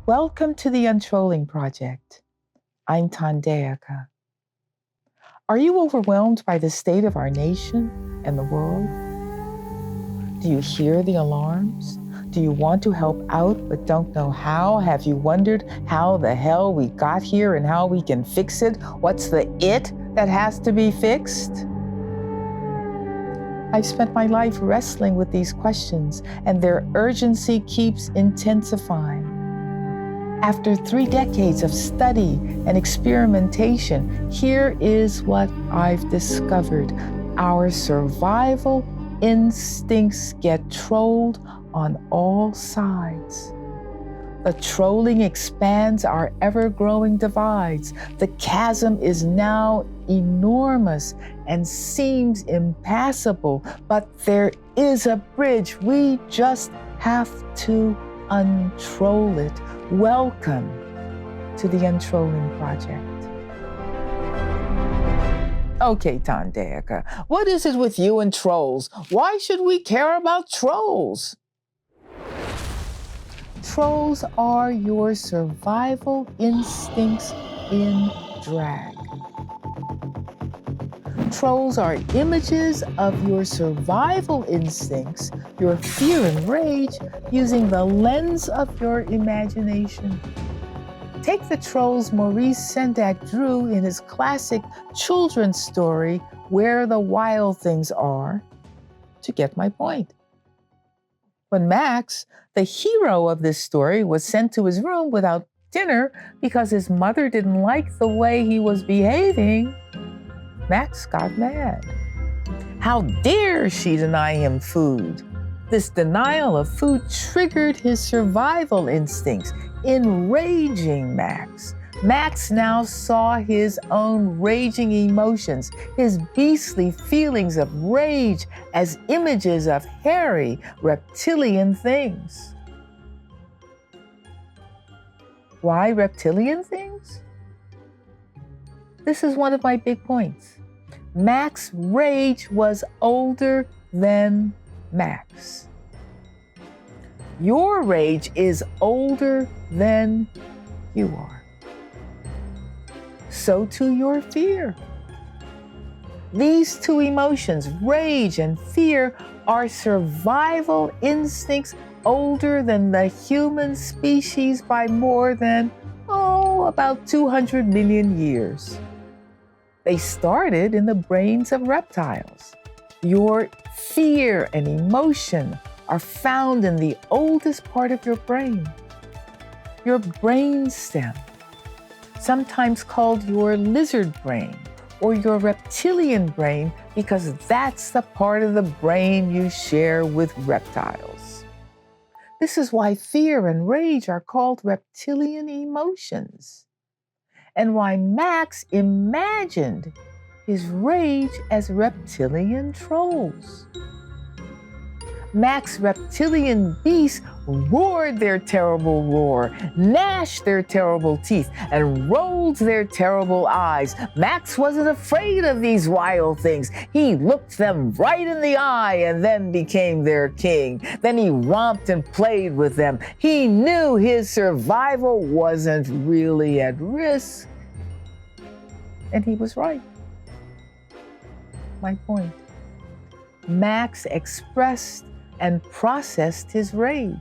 Welcome to the Untrolling Project. I'm Tandeyaka. Are you overwhelmed by the state of our nation and the world? Do you hear the alarms? Do you want to help out but don't know how? Have you wondered how the hell we got here and how we can fix it? What's the it that has to be fixed? I've spent my life wrestling with these questions, and their urgency keeps intensifying. After 3 decades of study and experimentation, here is what I've discovered. Our survival instincts get trolled on all sides. The trolling expands our ever-growing divides. The chasm is now enormous and seems impassable, but there is a bridge. We just have to untroll it. Welcome to the Untrolling Project. Okay, Tandeyaka, what is it with you and trolls? Why should we care about trolls? Trolls are your survival instincts in drag. Trolls are images of your survival instincts, your fear and rage, using the lens of your imagination. Take the trolls Maurice Sendak drew in his classic children's story, Where the Wild Things Are, to get my point. When Max, the hero of this story, was sent to his room without dinner because his mother didn't like the way he was behaving, Max got mad. How dare she deny him food? This denial of food triggered his survival instincts, enraging Max. Max now saw his own raging emotions, his beastly feelings of rage, as images of hairy, reptilian things. Why reptilian things? This is one of my big points. Max's rage was older than Max. Your rage is older than you are. So too your fear. These two emotions, rage and fear, are survival instincts older than the human species by more than, about 200 million years. They started in the brains of reptiles. Your fear and emotion are found in the oldest part of your brain, your brainstem, sometimes called your lizard brain or your reptilian brain, because that's the part of the brain you share with reptiles. This is why fear and rage are called reptilian emotions, and why Max imagined his rage as reptilian trolls. Max's reptilian beasts roared their terrible roar, gnashed their terrible teeth, and rolled their terrible eyes. Max wasn't afraid of these wild things. He looked them right in the eye and then became their king. Then he romped and played with them. He knew his survival wasn't really at risk. And he was right. My point. Max expressed and processed his rage.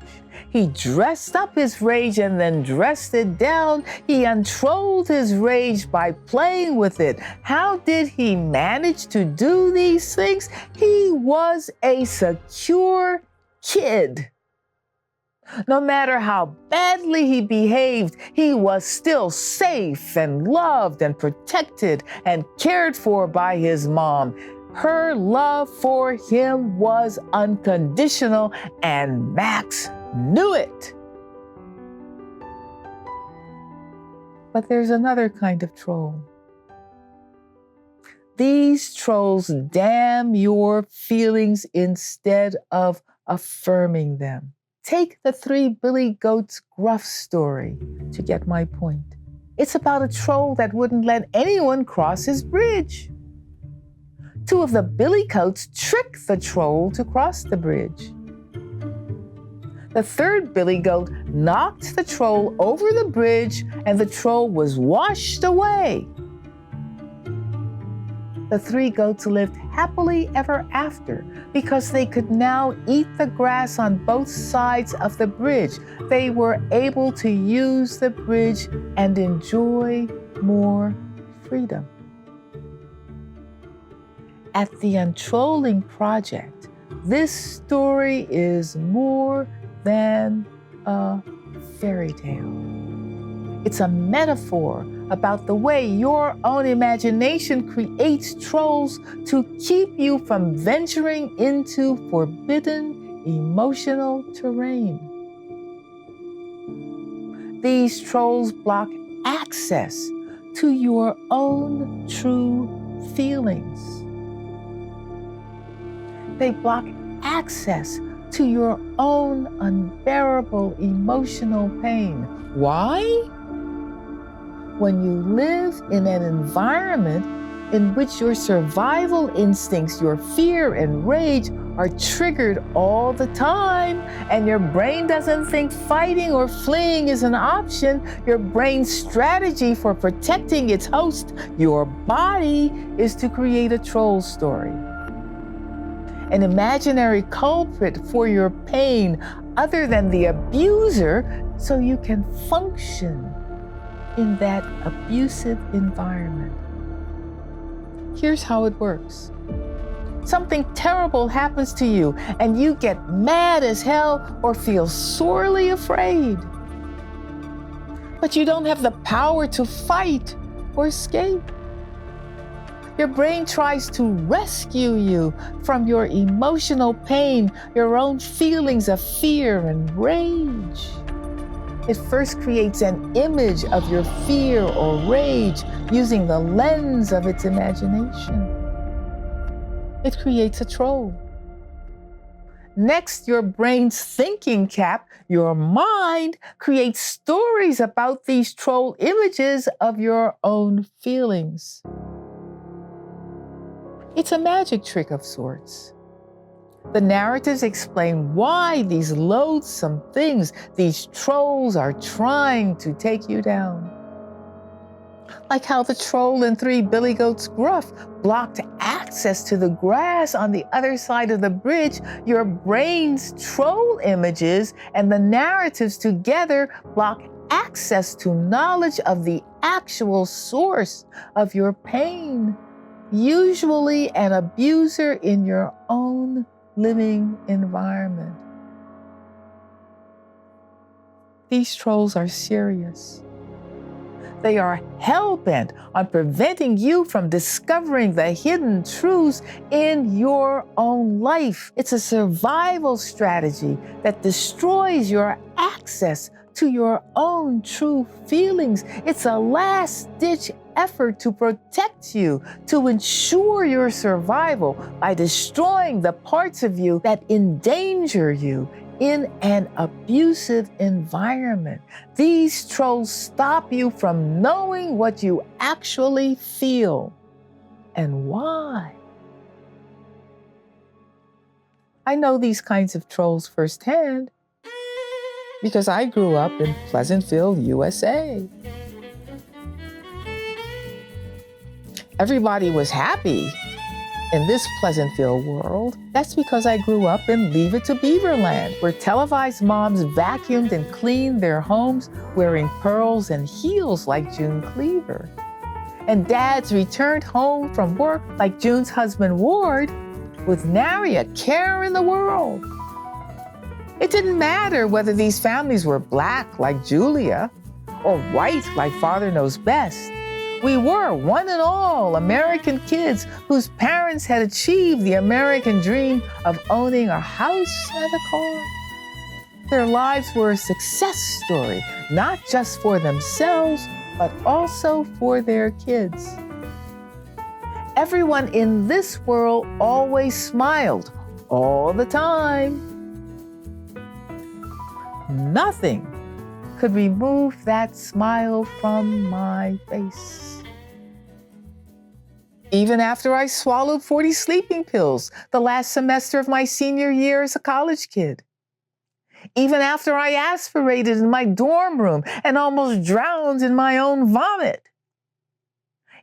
He dressed up his rage and then dressed it down. He untrolled his rage by playing with it. How did he manage to do these things? He was a secure kid. No matter how badly he behaved, he was still safe and loved and protected and cared for by his mom. Her love for him was unconditional, and Max knew it. But there's another kind of troll. These trolls damn your feelings instead of affirming them. Take the 3 Billy Goats Gruff story to get my point. It's about a troll that wouldn't let anyone cross his bridge. 2 of the billy coats tricked the troll to cross the bridge. The third billy goat knocked the troll over the bridge, and the troll was washed away. The three goats lived happily ever after because they could now eat the grass on both sides of the bridge. They were able to use the bridge and enjoy more freedom. At the Untrolling Project, this story is more than a fairy tale. It's a metaphor about the way your own imagination creates trolls to keep you from venturing into forbidden emotional terrain. These trolls block access to your own true feelings. They block access to your own unbearable emotional pain. Why? When you live in an environment in which your survival instincts, your fear and rage are triggered all the time, and your brain doesn't think fighting or fleeing is an option, your brain's strategy for protecting its host, your body, is to create a troll story. An imaginary culprit for your pain other than the abuser, so you can function in that abusive environment. Here's how it works. Something terrible happens to you and you get mad as hell or feel sorely afraid. But you don't have the power to fight or escape. Your brain tries to rescue you from your emotional pain, your own feelings of fear and rage. It first creates an image of your fear or rage using the lens of its imagination. It creates a troll. Next, your brain's thinking cap, your mind, creates stories about these troll images of your own feelings. It's a magic trick of sorts. The narratives explain why these loathsome things, these trolls, are trying to take you down. Like how the troll in Three Billy Goats Gruff blocked access to the grass on the other side of the bridge, your brain's troll images and the narratives together block access to knowledge of the actual source of your pain, usually an abuser in your own living environment. These trolls are serious. They are hell-bent on preventing you from discovering the hidden truths in your own life. It's a survival strategy that destroys your access to your own true feelings. It's a last-ditch effort to protect you, to ensure your survival by destroying the parts of you that endanger you in an abusive environment. These trolls stop you from knowing what you actually feel and why. I know these kinds of trolls firsthand because I grew up in Pleasantville, USA. Everybody was happy in this Pleasantville world. That's because I grew up in Leave It to Beaverland, where televised moms vacuumed and cleaned their homes wearing pearls and heels like June Cleaver. And dads returned home from work like June's husband Ward with nary a care in the world. It didn't matter whether these families were black like Julia or white like Father Knows Best. We were, one and all, American kids whose parents had achieved the American dream of owning a house and a car. Their lives were a success story, not just for themselves, but also for their kids. Everyone in this world always smiled, all the time. Nothing could remove that smile from my face. Even after I swallowed 40 sleeping pills the last semester of my senior year as a college kid. Even after I aspirated in my dorm room and almost drowned in my own vomit.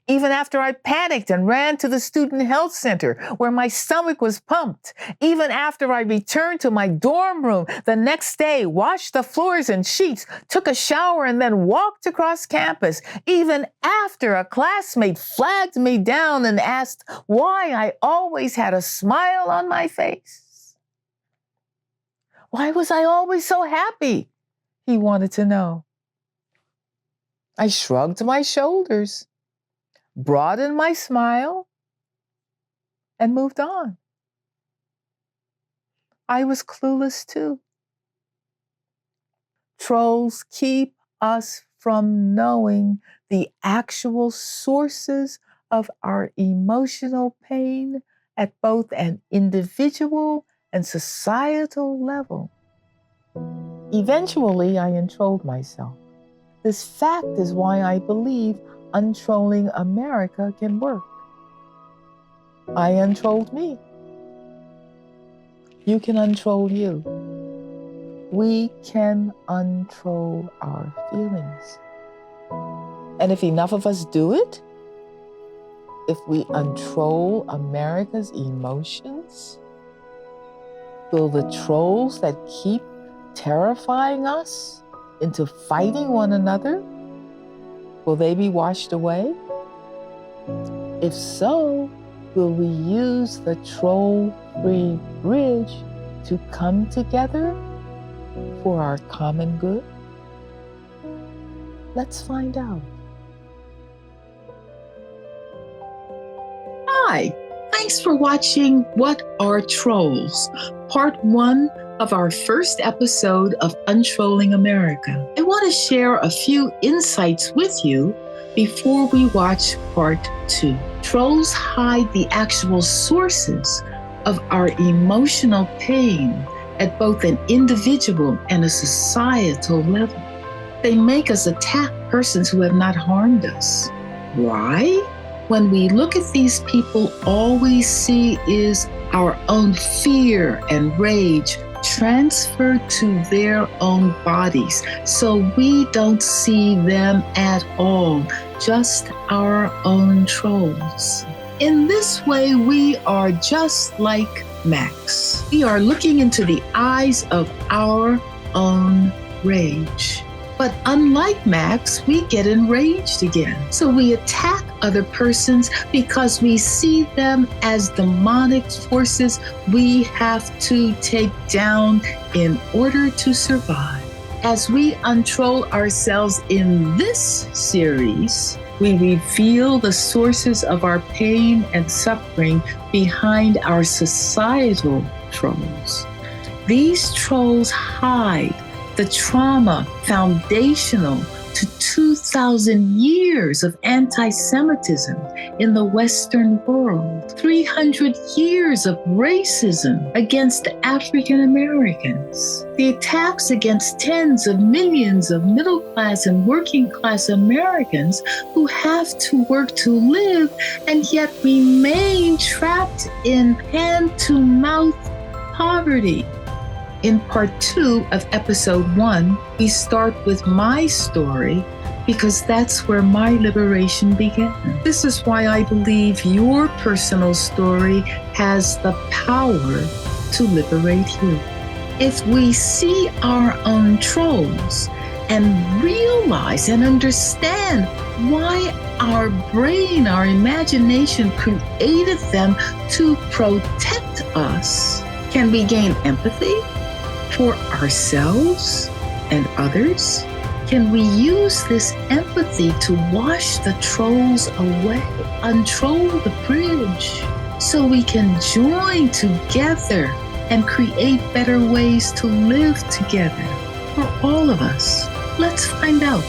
Even after I panicked and ran to the student health center where my stomach was pumped. Even after I returned to my dorm room the next day, washed the floors and sheets, took a shower, and then walked across campus. Even after a classmate flagged me down and asked why I always had a smile on my face. Why was I always so happy? He wanted to know. I shrugged my shoulders, broadened my smile, and moved on. I was clueless too. Trolls keep us from knowing the actual sources of our emotional pain at both an individual and societal level. Eventually, I untrolled myself. This fact is why I believe Untrolling America can work. I untrolled me. You can untroll you. We can untroll our feelings. And if enough of us do it, if we untroll America's emotions, will the trolls that keep terrifying us into fighting one another, will they be washed away? If so, will we use the troll-free bridge to come together for our common good? Let's find out. Hi, thanks for watching What Are Trolls? Part 1 of our first episode of Untrolling America. I want to share a few insights with you before we watch Part 2. Trolls hide the actual sources of our emotional pain at both an individual and a societal level. They make us attack persons who have not harmed us. Why? When we look at these people, all we see is our own fear and rage transferred to their own bodies. So we don't see them at all, just our own trolls. In this way, we are just like Max. We are looking into the eyes of our own rage. But unlike Max, we get enraged again. So we attack other persons because we see them as demonic forces we have to take down in order to survive. As we untroll ourselves in this series, we reveal the sources of our pain and suffering behind our societal trolls. These trolls hide the trauma foundational to 2,000 years of anti-Semitism in the Western world, 300 years of racism against African Americans, the attacks against tens of millions of middle-class and working-class Americans who have to work to live and yet remain trapped in hand-to-mouth poverty. In part 2 of episode 1, we start with my story because that's where my liberation began. This is why I believe your personal story has the power to liberate you. If we see our own trolls and realize and understand why our brain, our imagination created them to protect us, can we gain empathy for ourselves and others? Can we use this empathy to wash the trolls away, untroll the bridge, so we can join together and create better ways to live together for all of us? Let's find out.